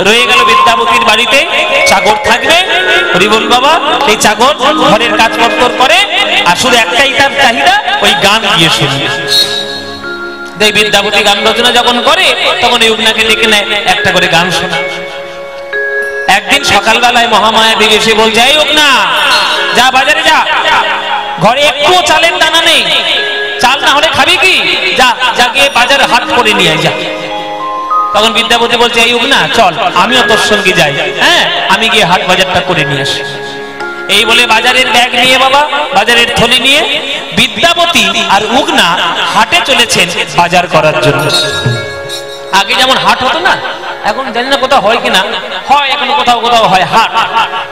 রয়ে গেল বিদ্যাপতির বাড়িতে চাকর থাকবে, হরি বল বাবা। সেই চাকর ঘরের কাজপত্র করে, আর শুধু একটাই তার চাহিদা, ওই গান গিয়ে শুনবে। এই বিদ্যাপতি গান রচনা যখন করে তখন এই উগনাকে ডেকে নেয়, একটা করে গান শোনা। একদিন সকালবেলায় মহামায়া দেবী এসে বলছে, এই উগনা, যা বাজারে যা, ঘরে একটু চালের দানা নেই, চাল না হলে খাবি কি, যা যা গিয়ে বাজারে হাট করে নিয়ে যা। তখন বিদ্যাপতি বলছে, এই উগনা চল, আমিও তোর সঙ্গে যাই, হ্যাঁ আমি গিয়ে হাট বাজারটা করে নিয়ে আসি। এই বলে বাজারের ব্যাগ নিয়ে বাবা, বাজারের থলি নিয়ে বিদ্যাপতি আর উগনা হাটে চলেছেন বাজার করার জন্য। আগে যেমন হাট হতো না, এখন জানি না কোথাও হয় কিনা, হয় এখনো কোথাও কোথাও হয় হাট।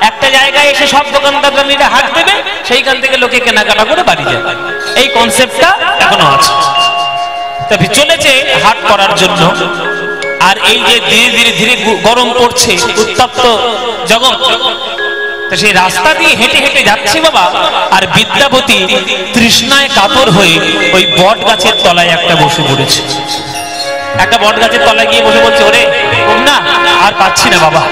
একটা জায়গায় এসে সব দোকানদাররা মিলে হাট দেবে, সেইখান থেকে লোকে কেনাকাটা করে বাড়ি যায়। এই কনসেপ্টটা এখনো আছে। তবে চলেছে হাট করার জন্য। আর এই যে ধীরে ধীরে ধীরে গরম পড়ছে, উত্তপ্ত জগৎ, তো সেই রাস্তা দিয়ে হেঁটে হেঁটে যাচ্ছে বাবা। আর বিদ্যাপতি তৃষ্ণায় কাতর হয়ে ওই বট গাছের তলায় একটা বসে পড়েছে। একটা বট গাছের তলায় গিয়ে বসে বলছে, ওরে না আর পাচ্ছি না বাবা,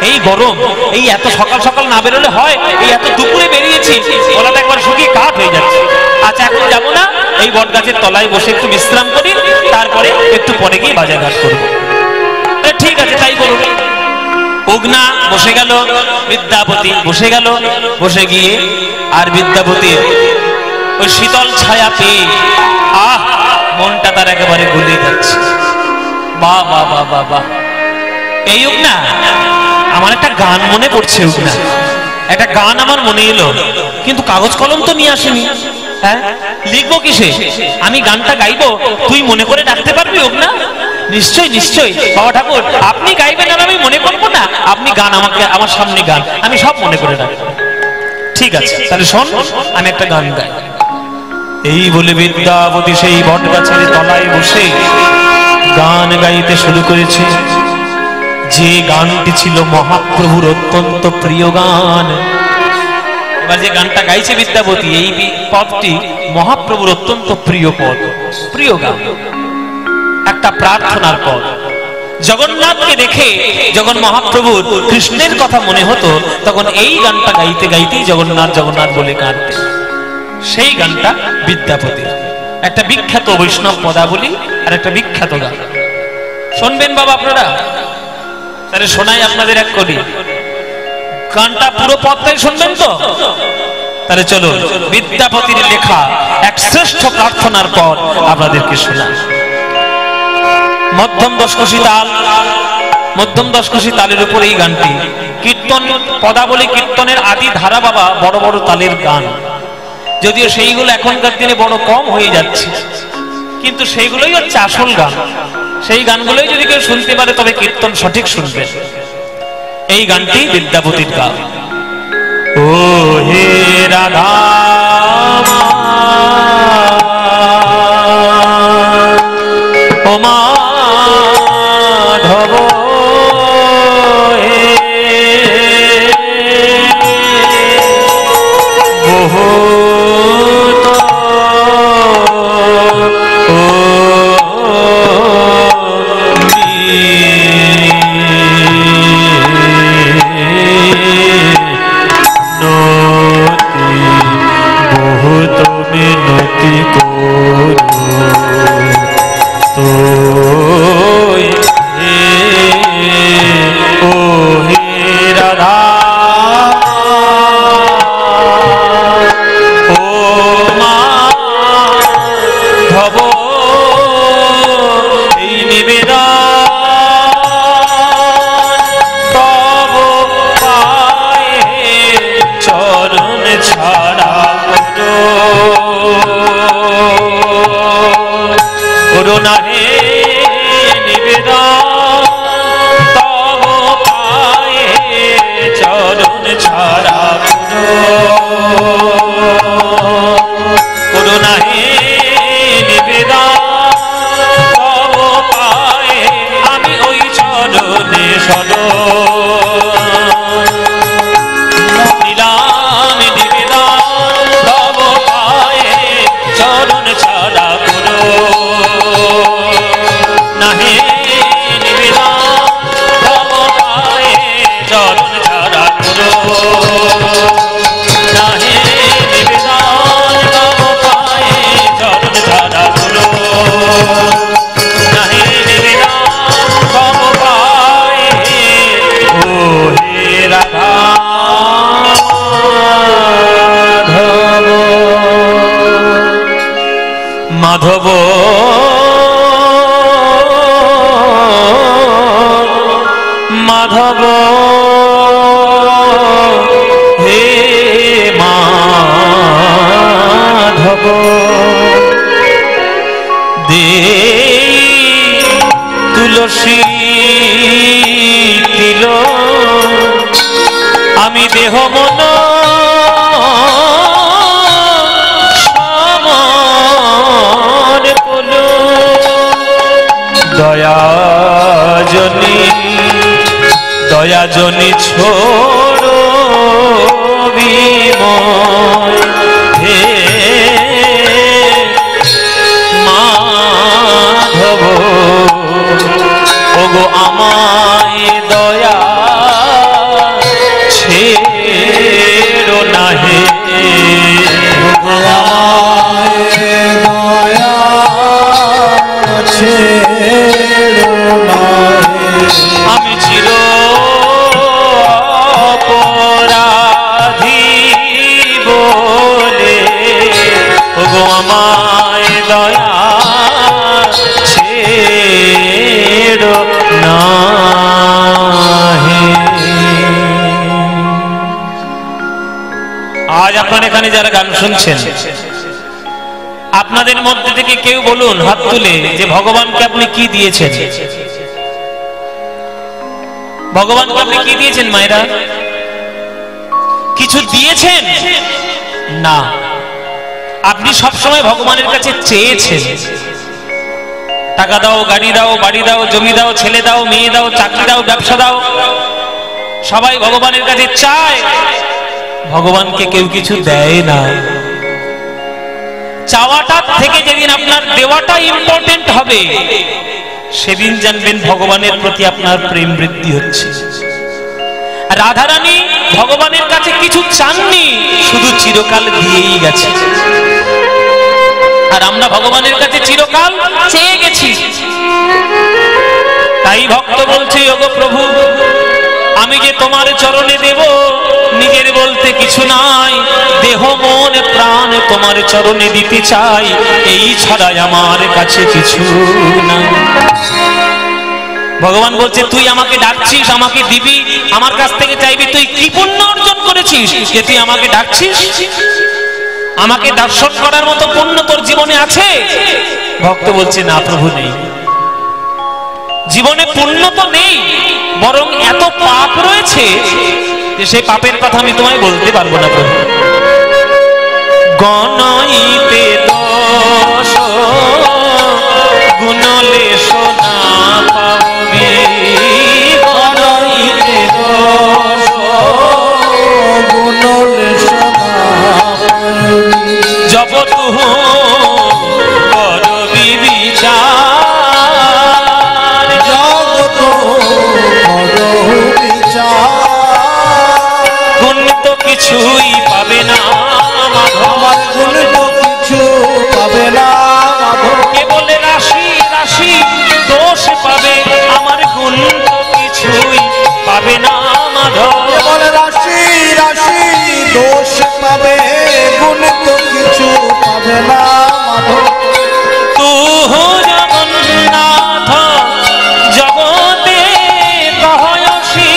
এই গরম, এই এত সকাল সকাল না বেরোলে হয়, এই এত দুপুরে বেরিয়েছি, গলাটা একবার শুকিয়ে কাঠ হয়ে যাচ্ছে। আচ্ছা এখন যাবো না, এই বট গাছের তলায় বসে একটু বিশ্রাম করি, তারপরে একটু পরে গিয়ে বাজার ঘাট করবো। ঠিক আছে তাই করুন। উগনা বসে গেল, বিদ্যাপতি বসে গেল, বসে গিয়ে আর বিদ্যাপতির ওই শীতল ছায়া পেয়ে আহ মনটা তার একেবারে গলে যাচ্ছে। বাহ বাহ বাহ বাহ বাহ। এই উগনা, আমার একটা গান মনে পড়ছে, উগনা একটা গান আমার মনে এলো, কিন্তু কাগজ কলম তো নিয়ে আসেনি। হ্যাঁ লিখবো কিসে, আমি গানটা গাইবো, তুই মনে করে ডাকতে পারবি উগনা? নিশ্চয়ই নিশ্চয়ই বাবা ঠাকুর, আপনি গাইবেন আর আমি মনে করবো না, আপনি গান আমাকে, আমার সামনে গান, আমি সব মনে করে রাখবো। ঠিক আছে তাহলে শোন, আমি একটা গান গাই। এই বলে বিদ্যাপতি সেই বট গাছের তলায় বসে গান গাইতে শুরু করেছে। যে গানটি ছিল মহাপ্রভুর অত্যন্ত প্রিয় গান। এবার যে গানটা গাইছে বিদ্যাপতি, এই পদটি মহাপ্রভুর অত্যন্ত প্রিয় পদ, প্রিয় গান, একটা প্রার্থনার পদ। জগন্নাথকে দেখে যখন মহাপ্রভুর কৃষ্ণের কথা মনে হতো, তখন এই গানটা গাইতে গাইতেই জগন্নাথ জগন্নাথ বলে কাঁদতেন। সেই গানটা বিদ্যাপতির, একটা বিখ্যাত বৈষ্ণব পদাবলী আর একটা বিখ্যাত গান। শুনবেন বাবা আপনারা? তাহলে শোনাই আপনাদের এক কলি, গানটা পুরো পদটাই শুনবেন তো? তাহলে চলো বিদ্যাপতির লেখা এক শ্রেষ্ঠ প্রার্থনার পদ আপনাদেরকে শোনাই। মধ্যম দশকোষী তাল, মধ্যম দশকোষী তালের উপর এই গানটি। কীর্তন পদাবলী, কীর্তনের আদি ধারা বাবা বড় বড় তালের গান, যদিও সেইগুলো এখনকার দিনে বড় কম হয়ে যাচ্ছে, কিন্তু সেইগুলোই হচ্ছে আসল গান। সেই গানগুলোই যদি কেউ শুনতে পারে তবে কীর্তন সঠিক শুনবে। এই গানটি বিদ্যাপতির গান। ও হে রাধা ও মাধব মাধব মাধব হে মাধব দে তুলসী তিল আমি দেহ মন সমর কল দয়া জনি ছোড়ো বিময় হে মাধব ওগো আমায় দয়া ছেড়ো না হে আমি চির অপরাধী বলে ওগো আমায় দয়া ছেড়ো না হে। আজ আপনারা এখানে যারা গান শুনছেন আপনাদের মধ্যে থেকে কেউ বলুন হাত তুলে যে ভগবানকে আপনি কি দিয়েছেন? ভগবানকে আপনি কি দিয়েছেন মায়েরা? কিছু দিয়েছেন না, আপনি সবসময় ভগবানের কাছে চেয়েছেন টাকা দাও, গাড়ি দাও, বাড়ি দাও, জমি দাও, ছেলে দাও, মেয়ে দাও, চাকরি দাও, ব্যবসা দাও। সবাই ভগবানের কাছে চায়, ভগবানকে কেউ কিছু দেয় না। চাওয়াটার থেকে যেদিন আপনার দেওয়াটা ইম্পর্টেন্ট হবে সেদিন জানবেন ভগবানের প্রতি আপনার প্রেম বৃদ্ধি হচ্ছে। রাধারানী ভগবানের কাছে কিছু চাননি, শুধু চিরকাল দিয়েই গেছে। আর আমরা ভগবানের কাছে চিরকাল চেয়ে গেছি। তাই ভক্ত বলছে ওগো প্রভু আমি যে তোমার চরণে দেব, নিজের বলতে কিছু নাই, দেহ মন প্রাণ তোমার চরণে দিতে চাই, এই ছাড়া আমার কাছে কিছু নাই। ভগবান বলছে তুই আমাকে ডাকছিস, আমাকে দিবি, আমার কাছ থেকে চাইবি, তুই কি পুণ্য অর্জন করেছিস যে তুই আমাকে ডাকছিস? আমাকে দর্শন করার মতো পুণ্য তোর জীবনে আছে? ভক্ত বলছে না প্রভু নেই, জীবনে পুণ্য তো নেই, বরং এত পাপ রয়েছে যে সেই পাপের কথা আমি তোমায় বলতে পারবো না প্রভু। গণইতে দোষ গুণলেশ না পাবি, গণইতে দোষ গুণলেশ না পাবি, জব তুহ করবি বিচার, জব গুণ তো কিছুই পাবে না মাধব, গুণ তো কিছু পাবে না মাধব, কেবল রাশি রাশি দোষ পাবে, আমার গুণ তো কিছুই পাবে না মাধব, কেবল রাশি রাশি দোষ পাবে, গুণ তো কিছু পাবে না মাধব। তুহ জগন্নাথ জগতে কহয়সী,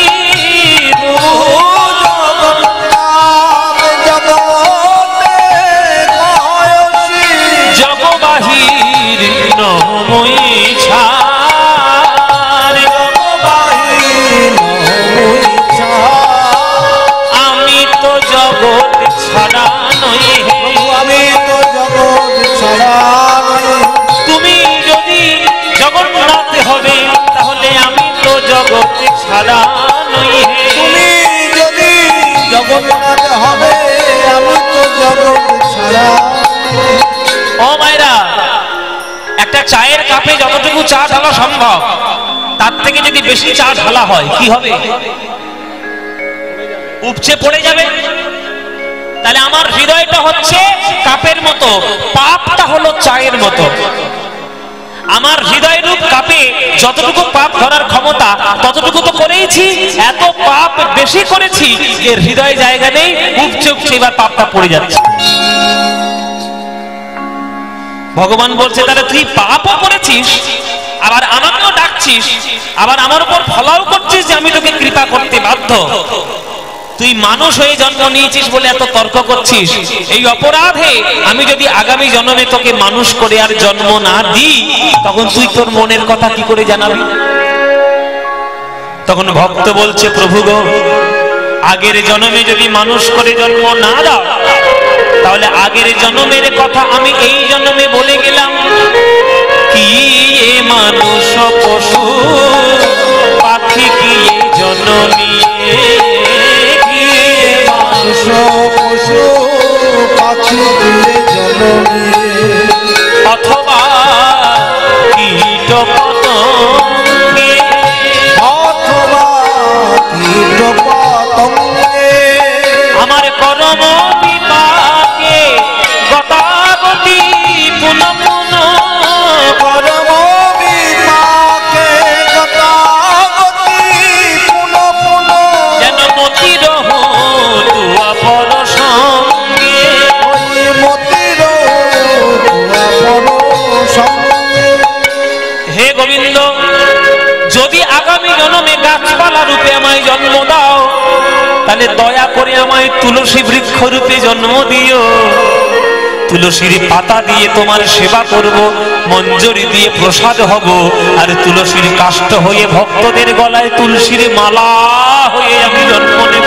জগবাহির নহময়ী ছাড়, আমি তো জগৎ ছাড়া নই, আমি তো জগৎ ছাড়া নই, তুমি যদি জগন্নাথ হবে তাহলে আমি তো জগৎ ছাড়া নই, তুমি যদি জগন্নাথ হবে আমি তো জগৎ ছাড়া। ও মায়েরা, একটা চায়ের কাপে যতটুকু চা ঢালা সম্ভব তার থেকে যদি বেশি চা ঢালা হয় কি হবে? উপচে পড়ে যাবে। তাহলে আমার হৃদয়টা হচ্ছে কাপের মতো, পাপটা হলো চায়ের মতো। আমার হৃদয় রূপ কাপে যতটুকু পাপ ধরার ক্ষমতা ততটুকু তো করেইছি, এত পাপ বেশি করেছি যে হৃদয় জায়গা নেই, উপচে উপচে এবার পাপটা পড়ে যাচ্ছে। ভগবান বলছে তাহলে তুই পাপও করেছিস, আবার আমাকেও ডাকছিস, আবার আমার উপর ফলাও করছিস যে আমি তোকে কৃপা করতে বাধ্য। তুই মানুষ হয়ে জন্ম নিয়েছিস বলে এত তর্ক করছিস, এই অপরাধে আমি যদি আগামী জন্মে তোকে মানুষ করে আর জন্ম না দিই, তখন তুই তোর মনের কথা কি করে জানাবি? তখন ভক্ত বলছে, প্রভু গো, আগের জন্মে যদি মানুষ করে জন্ম না দাও, তাহলে আগের জন্মের কথা আমি এই জন্মে বলে গেলাম। কি এ মানুষ পশু পাখি কি জন্ম নিয়ে, কি এ মানুষ পশু পাখি কি জন্ম নিয়ে, অথবা কীট পতঙ্গে, অথবা কীট পতঙ্গে আমার কর্ম বিপাকে গতাগতি পুনঃ পুনঃ, কর্ম বিপাকে গতাগতি পুনঃ পুনঃ, যেন মতির তুয়া পর সঙ্গে, ওই মতির তুয়া পর সঙ্গে। হে গোবিন্দ, যদি আগামী জন্মে গাছপালা রূপে আমায় জন্ম দাও, তাহলে দয়া করে আমায় তুলসী বৃক্ষ রূপে জন্ম দিও। তুলসীর পাতা দিয়ে তোমার সেবা করব, মঞ্জরি দিয়ে প্রসাদ হব, আর তুলসীর কাষ্ঠ হয়ে ভক্তদের গলায় তুলসীর মালা হয়ে আমি জন্ম নেব।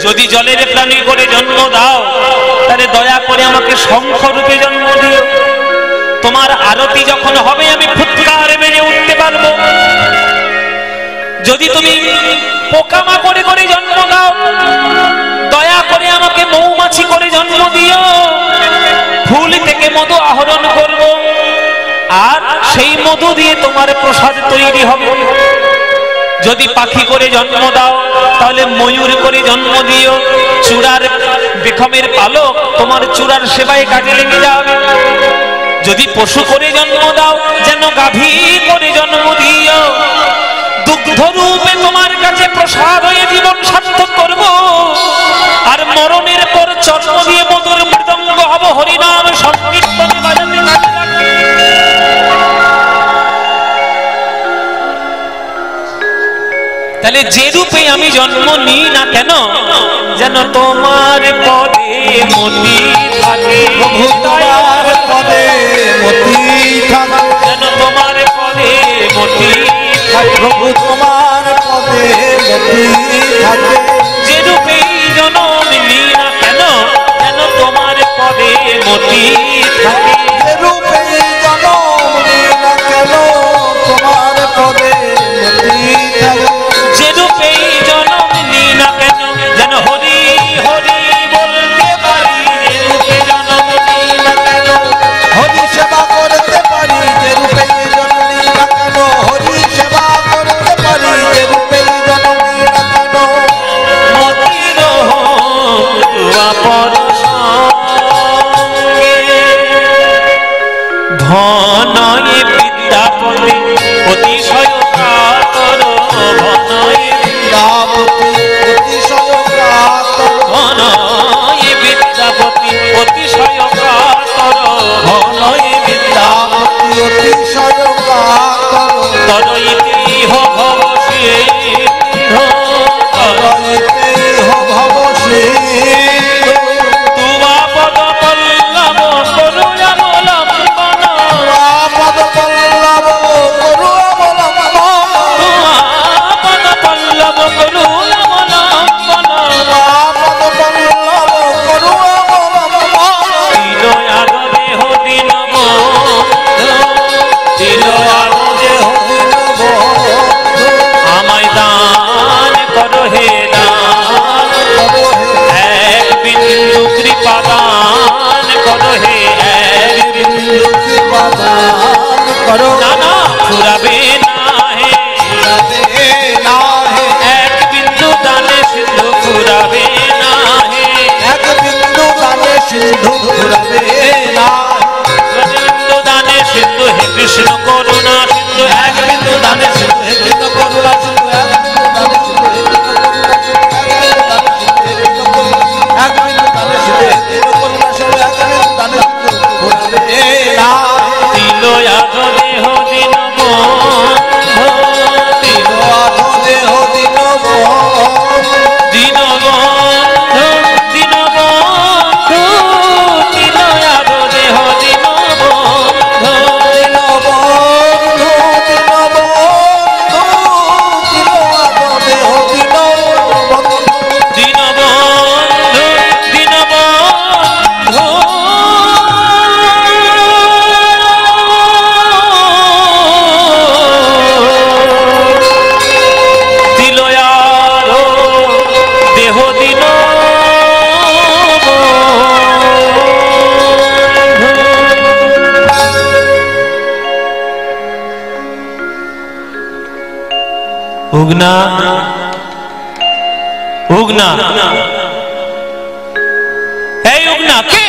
যদি জলের প্রাণী করে জন্ম দাও, তাহলে দয়া করে আমাকে শঙ্খ রূপে জন্ম দিও। তোমার আরতি যখন হবে আমি ফুৎকার মেরে উঠতে পারবো। যদি তুমি পোকামাকড়ে করে জন্ম দাও, দয়া করে আমাকে মৌমাছি করে জন্ম দিও। ফুল থেকে মধু আহরণ করব, আর সেই মধু দিয়ে তোমার প্রসাদ তৈরি হবে। যদি পাখি করে জন্ম দাও, তাহলে ময়ূর করে জন্ম দিও। চূড়ার বেখমের পালক তোমার চূড়ার সেবায় কাজে লেগে যাবে। যদি পশু করে জন্ম দাও, যেন গাভী করে জন্ম দিও। দুগ্ধ রূপে তোমার কাছে প্রসাদ হয়ে জীবন সার্থক করব, আর মরণের পর চর্ম দিয়ে মধুর মৃদঙ্গ হব, হরিনাম সংকীর্তনে বাজাতে লাগবে। তাহলে যে রূপে আমি জন্ম নিই না কেন, যেন তোমার পদে মতি থাকে, তোমার পদে মতি থাকে, যেন তোমার পদে মতি থাকে, প্রভু তোমার পদে মতি থাকে। যে রূপেই জন্ম নিই না কেন, যেন তোমার পদে মতি থাকে। যে রূপেই জন্ম নিই না কেন, তোমার পদে মতি থাকে। যে রূপেই জন্ম নিই না কেন, যেন হরি হরি বলতে পারি। যে রূপে জন্ম নিই না কেন, হরি সেবা করতে পারি। যে রূপেই জন্ম নিই না কেন, হরি সেবা করতে পারি। যে রূপেই জন্ম নিই না কেন, মতির তুয়া পর সঙ্গে। ধনয়ে বিদ্যাপতি অতিশয় কাতর, ধনয়ে বিদ্যাপতি অতিশয় কাতর, ধনয়ে বিদ্যাপতি অতিশয় কাতর, ধনয়ে বিদ্যাপতি অতিশয় কাতর। তরইতে ইহ ভব সিন্ধু, তরইতে ইহ ভব সিন্ধু। তুয়া পদ পল্লব করুণা অবলম্বন, তুয়া পদ পল্লব করুণা অবলম্বন, তুয়া পদ পল্লব করুণা অবলম্বন, তুয়া পদ পল্লব করুণা অবলম্বন। দিল আগ দেহ দিন বন্ধু, দিল আগ দেহ দিন বন্ধু। আমায় দান করো হে দান, এক বিন্দু কৃপা দান করো হে, এক বিন্দু কৃপা দান করো। না না ফুরাবে না হে, ফুরাবে না হে, এক বিন্দু দানে সিন্ধু ফুরাবে না হে, এক বিন্দু দানে সিন্ধু ফুরাবে না। এক বিন্দু দানে সিন্ধু হে কৃষ্ণ করুণা সিন্ধু, এক বিন্দু দানে সিন্ধু হে কৃষ্ণ করুণা সিন্ধু, এক বিন্দু দানে সিন্ধু হে কৃষ্ণ করুণা সিন্ধু, এক বিন্দু দানে সিন্ধু হে কৃষ্ণ করুণা সিন্ধু, এক বিন্দু দানে সিন্ধু হে কৃষ্ণ করুণা সিন্ধু, এক বিন্দু দানে উগনা উগনা, এই উগনা, কে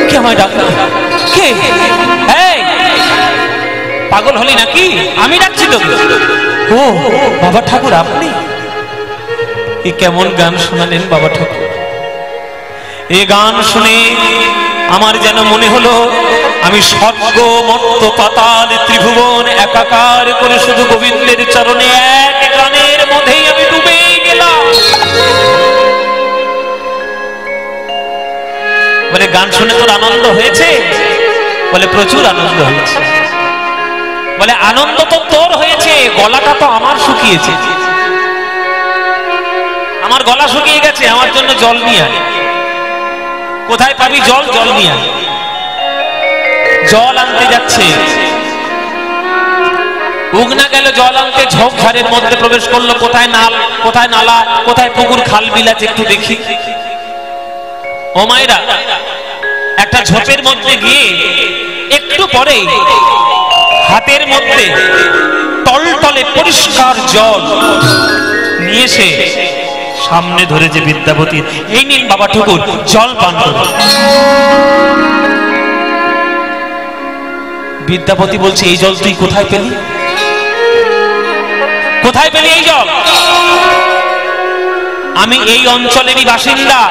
কে আমায় ডাকলো? কে? এই পাগল হলি নাকি? আমি ডাকছি তোকে। ও বাবা ঠাকুর, আপনি? এ কেমন গান শোনালেন বাবা ঠাকুর! এ গান শুনে আমার যেন মনে হলো আমি স্বর্গ মর্ত্য পাতাল ত্রিভুবন একাকার করে শুধু গোবিন্দের চরণে এক গানের মধ্যেই আমি ডুবে গেলাম। বলে গান শুনে তোর আনন্দ হয়েছে? বলে প্রচুর আনন্দ হয়েছে। বলে আনন্দ তো তোর হয়েছে, গলাটা তো আমার শুকিয়েছে। আমার গলা শুকিয়ে গেছে, আমার জন্য জল নিয়ে আয়। কোথায় পাবি জল? জল নিয়ে আয়। জল আনতে যাচ্ছে, উগনা গেল জল আনতে, ঝোপঝাড়ের মধ্যে প্রবেশ করলো। কোথায় নাল, কোথায় নালা, কোথায় পুকুর খাল বিল আছে একটু দেখি। ও মায়েরা, একটা ঝোপের মধ্যে গিয়ে একটু পরে হাতের মধ্যে টলটলে পরিষ্কার জল নিয়ে এসে সামনে ধরেছে বিদ্যাপতির। এই নিন বাবা ঠাকুর, জল পান করুন। বিদ্যাপতি বলছে, এই জল তুই কোথায় পেলি? কোথায় পেলি এই জল? আমি এই অঞ্চলেরই বাসিন্দা।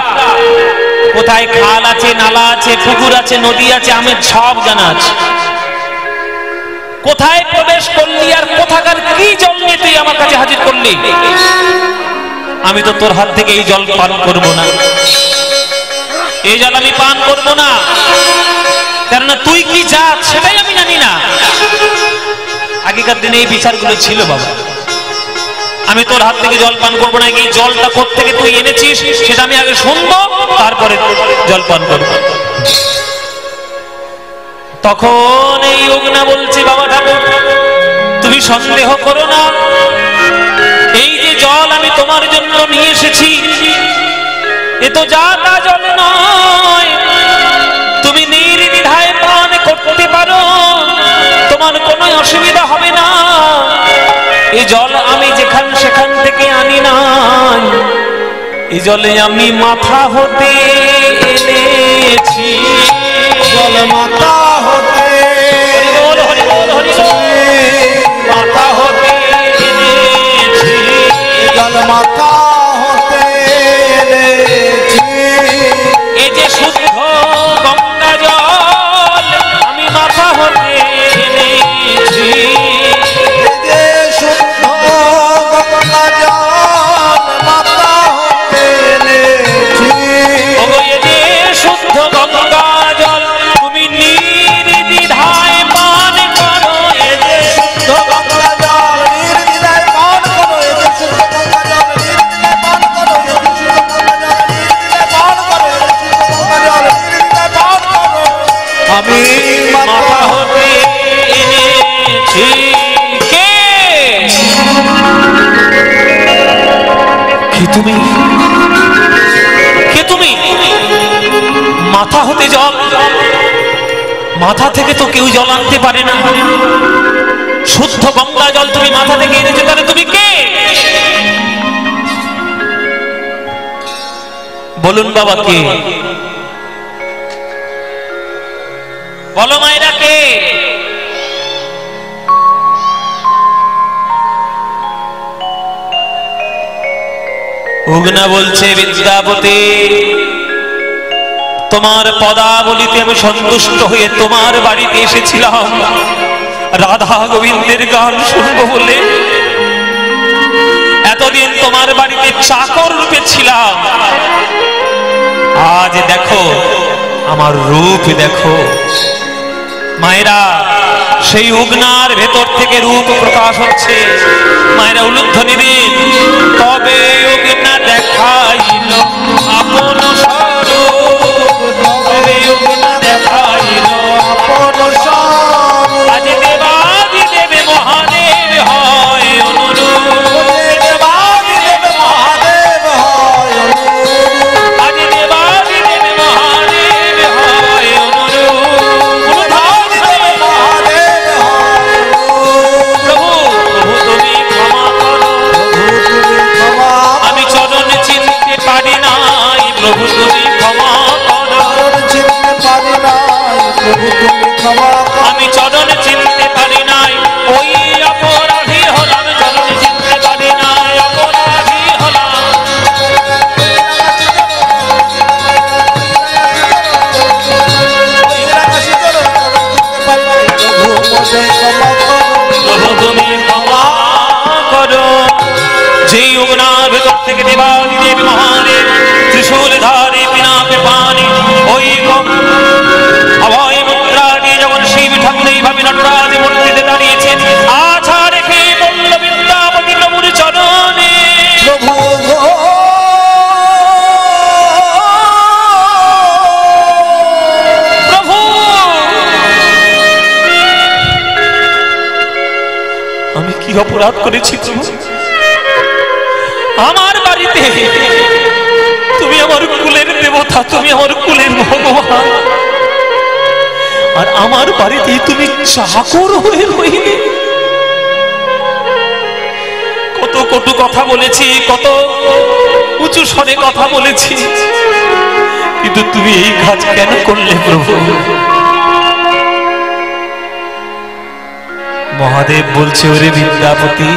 কোথায় খাল আছে, নালা আছে, পুকুর আছে, নদী আছে, আমি সব জানা আছে। কোথায় প্রবেশ করলি আর কোথাকার কি জল নিয়ে তুই আমার কাছে হাজির করলি? আমি তো তোর হাত থেকে এই জল পান করব না, এই জল আমি পান করব না। কেননা তুই কি জাত সেটাই আমি জানি না। আগেকার দিনে এই বিচারগুলো ছিল বাবা। আমি তোর হাত থেকে জল পান করবো না। এই জলটা কোত্থেকে তুই এনেছিস সেটা আমি আগে শুনবো, তারপরে জল পান করবো। তখন এই উগনা বলছে, বাবা ঠাকুর তুমি সন্দেহ করো না, এই যে জল আমি তোমার জন্য নিয়ে এসেছি এ তো যা তা জল নয়, তুমি নির্দ্বিধায় পান করতে পারো, তোমার কোনো অসুবিধা হবে না। এই জল আমি যেখান সেখান থেকে আনি না, এই জলে আমি মাথা হতে এনেছি। জল মাথা হতে মাথা হতে এনেছি, জল মাথা হতে এনেছি। এই যে শুদ্ধ গঙ্গা জল আমি মাথা হতে এনেছি। যে শুদ্ধ গঙ্গা জল মাথা হতে এনেছি। ওগো এই যে শুদ্ধ গঙ্গা জল তুমি নির্দ্বিধায় পান করো। এই যে শুদ্ধ গঙ্গা জল নির্দ্বিধায় পান করো। এই যে শুদ্ধ গঙ্গা জল নির্দ্বিধায় পান করো। এই যে শুদ্ধ গঙ্গা জল নির্দ্বিধায় পান করো। এই যে শুদ্ধ গঙ্গা জল নির্দ্বিধায় পান করো। আমি মাথা হতে এনেছি। কে? কে তুমি? কে তুমি? মাথা হতে জল? মাথা থেকে তো কেউ জল আনতে পারে না। শুদ্ধ গঙ্গা জল তুমি মাথা থেকে এনেছো, তাহলে তুমি কে? বলুন বাবা কে? বলো মায়েরা কে? উগনা বলছে, বিদ্যাপতি তোমার পদাবলিতে আমি সন্তুষ্ট হয়ে তোমার বাড়িতে এসেছিলাম রাধা গোবিন্দের গান শুনবো বলে। এতদিন তোমার বাড়িতে চাকর রূপে ছিলাম, আজ দেখো আমার রূপ দেখো। মায়েরা, সেই উগনার ভেতর থেকে রূপ প্রকাশ হচ্ছে। মায়েরা উলুধ্বনি দিন। তবে উগনা দেখাইল আপন স্বরূপ, তবে উগনা দেখাইল আপন স্বরূপ। আজ দেবাদি দেবে মহাদেব হয় অনুরূপ। দেবাদি দেবে মহাদেব হয় অনুরূপ। আজ দেবাদি দেবে মহাদেব হয় অনুরূপ। দেবাদি দেবে মহাদেব হয় অনুরূপ। প্রভু তুমি ক্ষমা করো। চিনতে পারি নাই প্রভু তুমি ক্ষমা করো। আমি চরণ চিনতে পারি নাই, ওই অপরাধী হলাম, চরণ চিনতে পারি নাই, অপরাধী হলাম। প্রভু তুমি ক্ষমা করো। যেই উগনার ভেতর থেকে দেবাদিদেব মহাদেব ত্রিশূল ধারে পিনাকে পানি, ওই অভয় মুদ্রা দিয়ে যখন শিব ঠাকুর এইভাবে নটরাজ মূর্তিতে দাঁড়িয়েছেন, আশা রেখে বলল বিদ্যাপতি প্রভুর চরণে, প্রভু প্রভু আমি কি অপরাধ করেছি প্রভু? আমার বাড়িতে তুমি আমার কুলের দেবতা, তুমি আমার কুলের ভগবান, আর আমার বাড়িতে তুমি চাকর হয়ে রইলে। কত কটু কথা বলেছি, কত উঁচু স্বরে কথা বলেছি, কিন্তু তুমি এই কাজ কেন করলে প্রভু? মহাদেব বলছে, ওরে বিদ্যাপতি,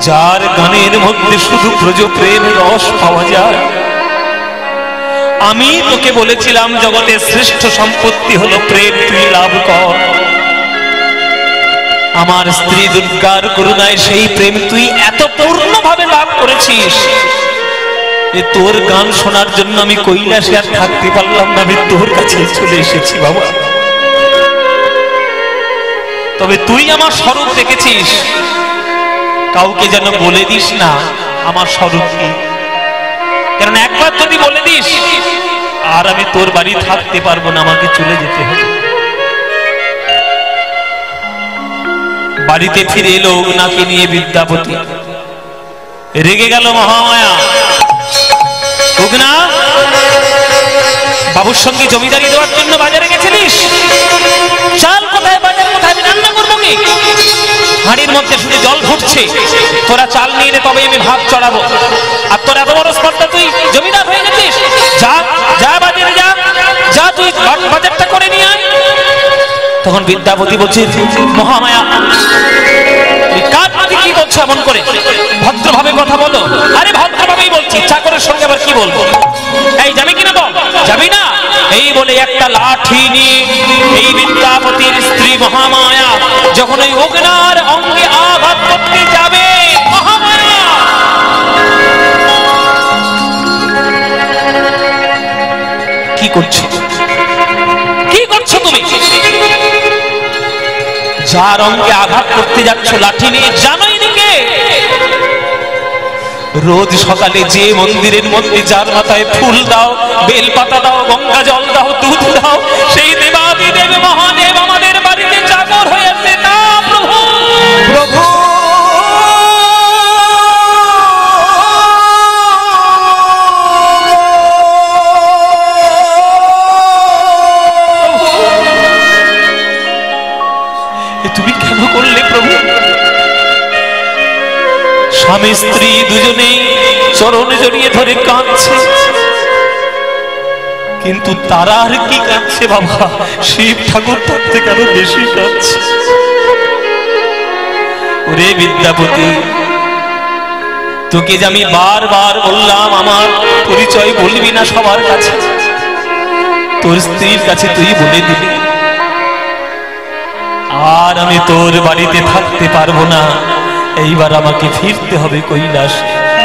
যার গানের মধ্যে শুধু ব্রজ প্রেম রস পাওয়া যায়, আমি তোকে বলেছিলাম জগতের শ্রেষ্ঠ সম্পত্তি হলো প্রেম, তুই লাভ কর। আমার স্ত্রী দুর্গার করুণায় সেই প্রেম তুই এত পূর্ণভাবে লাভ করেছিস যে তোর গান শোনার জন্য আমি কৈলাসে আর থাকতে পারলাম না, আমি তোর কাছে চলে এসেছি বাবা। তবে তুই আমার স্বরূপ দেখেছিস, কাউকে যেন বলে দিস না আমার স্বরূপ কি, কারণ একবার যদি বলে দিস আর আমি তোর বাড়ি থাকতে পারবো না, আমাকে চলে যেতে হবে। বাড়িতে ফিরে এলো ওনাকে নিয়ে বিদ্যাপতি, রেগে গেল মহামায়া। উগনা, বাবুর সঙ্গে জমিদারি দেওয়ার জন্য বাজারে গেছিলিস, চাল কোথায়, বাজার কোথায়, আমি রান্না করবো কি? হাঁড়ির মধ্যে শুধু জল ফুটছে, তোরা চাল নিয়ে নে, তবে আমি ভাত চড়াবো। আর তোর এত বড় স্পর্ধা, তুই জমিদার হয়ে গেছিস, যা যা বাজারে যা, যা তুই বাজারটা করে নিয়ে আয়। তখন বিদ্যাপতি বলছে, মহামায়া কার প্রতি কি করছো এমন করে? ভদ্রভাবে কথা বলো। আরে ভদ্রভাবেই বলছি, চাকরের সঙ্গে আবার কি বলবো? এই যাবি কিনা বল? যাবি না? এই বলে একটা লাঠি নিয়ে এই বিদ্যাপতির স্ত্রী মহামায়া যখন ওই অগ্নার অঙ্গে আঘাত করতে যাবে, মহামায়া কি করছো, কি করছো তুমি? যার অঙ্গে আঘাত করতে যাচ্ছ লাঠি নিয়ে, জানোই নাকি রোজ সকালে যে মন্দিরের মধ্যে যার মাথায় ফুল দাও, বেল পাতা দাও, গঙ্গা জল দাও, দুধ দাও, সেই দেবাদিদেব মহাদেব আমাদের বাড়িতে চাকর হয়েছে না প্রভু? প্রভু তুমি কেন করলে প্রভু? স্বামী স্ত্রী দুজনেই চরণে জড়িয়ে ধরে কাঁদছে, কিন্তু তারা আর কি কাঁদছে বাবা, শিব ঠাকুর তার থেকে আরো বেশি কাঁদছে। ওরে বিদ্যাপতি, তোকে যে আমি বারবার বললাম আমার পরিচয় বলবি না সবার কাছে, তোর স্ত্রীর কাছে তুই বলে দিবি, আর আমি তোর বাড়িতে থাকতে পারবো না, এইবার আমাকে ফিরতে হবে কৈলাস।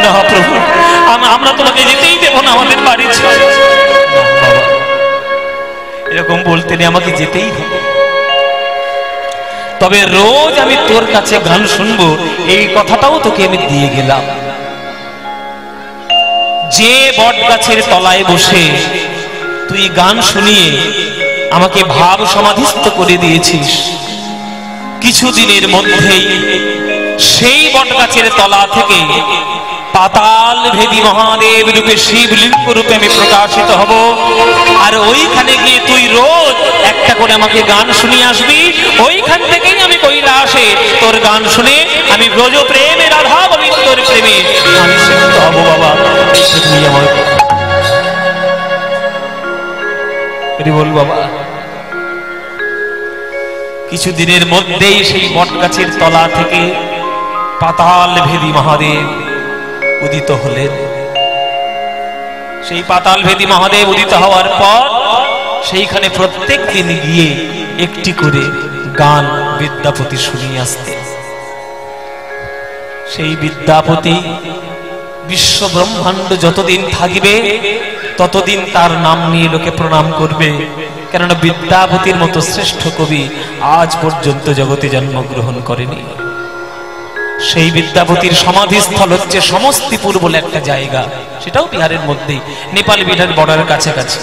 না প্রভু, আমরা তোমাকে যেতেই দেবো না আমাদের বাড়ি ছেড়ে। এরকম বলতে নেই, আমাকে যেতেই হবে। তবে রোজ আমি তোর কাছে গান শুনবো, এই কথাটাও তোকে আমি দিয়ে গেলাম। যে বট গাছের তলায় বসে তুই গান শুনিয়ে আমাকে ভাব সমাধিস্থ করে দিয়েছিস, কিছুদিনের মধ্যেই সেই বট গাছের তলা থেকে পাতাল ভেদী মহাদেব রূপে শিবলিঙ্গ রূপে আমি প্রকাশিত হব, আর ওইখানে গিয়ে তুই রোজ একটা করে আমাকে গান শুনিয়ে আসবি। ওইখান থেকেই আমি কৈলাসে তোর গান শুনে আমি ব্রজ প্রেমে, রাধা গোবিন্দর প্রেমে আমি সিদ্ধ হব বাবা। হরি বল বাবা। কিছুদিনের মধ্যেই সেই বট গাছের তলা থেকে পাতাল ভেদী মহাদেব উদিত হলেন। সেই পাতাল ভেদী মহাদেব উদিত হওয়ার পর সেইখানে প্রত্যেক দিন গিয়ে একটি করে গান বিদ্যাপতি শুনিয়ে আসতেন। সেই বিদ্যাপতি বিশ্ব ব্রহ্মাণ্ড যতদিন থাকবে ততদিন তার নাম নিয়ে লোকে প্রণাম করবে, কেননা বিদ্যাপতির মতো শ্রেষ্ঠ কবি আজ পর্যন্ত জগতে জন্মগ্রহণ করেনি। সেই বিদ্যাপতির সমাধিস্থল হচ্ছে সমস্তিপুর বলে একটা জায়গা, সেটাও বিহারের মধ্যেই, নেপাল বিহার বর্ডারের কাছাকাছি।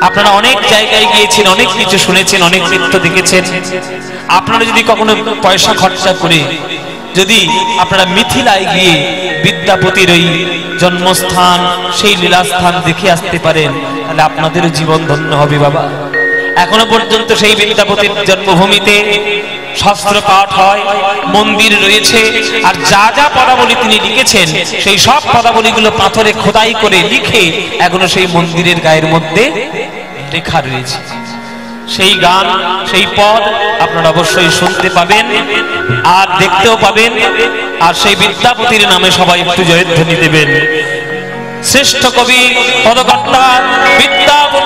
আপনারা অনেক জায়গায় গিয়েছেন, অনেক কিছু শুনেছেন, অনেক নৃত্য দেখেছেন। আপনারা যদি কখনো পয়সা খরচা করে যদি আপনারা মিথিলায় গিয়ে বিদ্যাপতির ওই জন্মস্থান, সেই লীলাস্থান দেখে আসতে পারেন, তাহলে আপনাদেরও জীবন ধন্য হবে বাবা। এখনো পর্যন্ত সেই বিদ্যাপতির জন্মভূমিতে শাস্ত্র পাঠ হয়, মন্দির রয়েছে, আর যা যা পদাবলী তিনি লিখেছেন সেই সব পদাবলীগুলো পাথরে খোদাই করে লিখে এখনো সেই মন্দিরের গায়ের মধ্যে লেখা রয়েছে। সেই গান, সেই পদ আপনারা অবশ্যই শুনতে পাবেন আর দেখতেও পাবেন। আর সেই বিদ্যাপতির নামে সবাই একটু জয়ধ্বনি দেবেন। শ্রেষ্ঠ কবি পদকর্তা বিদ্যাপতি।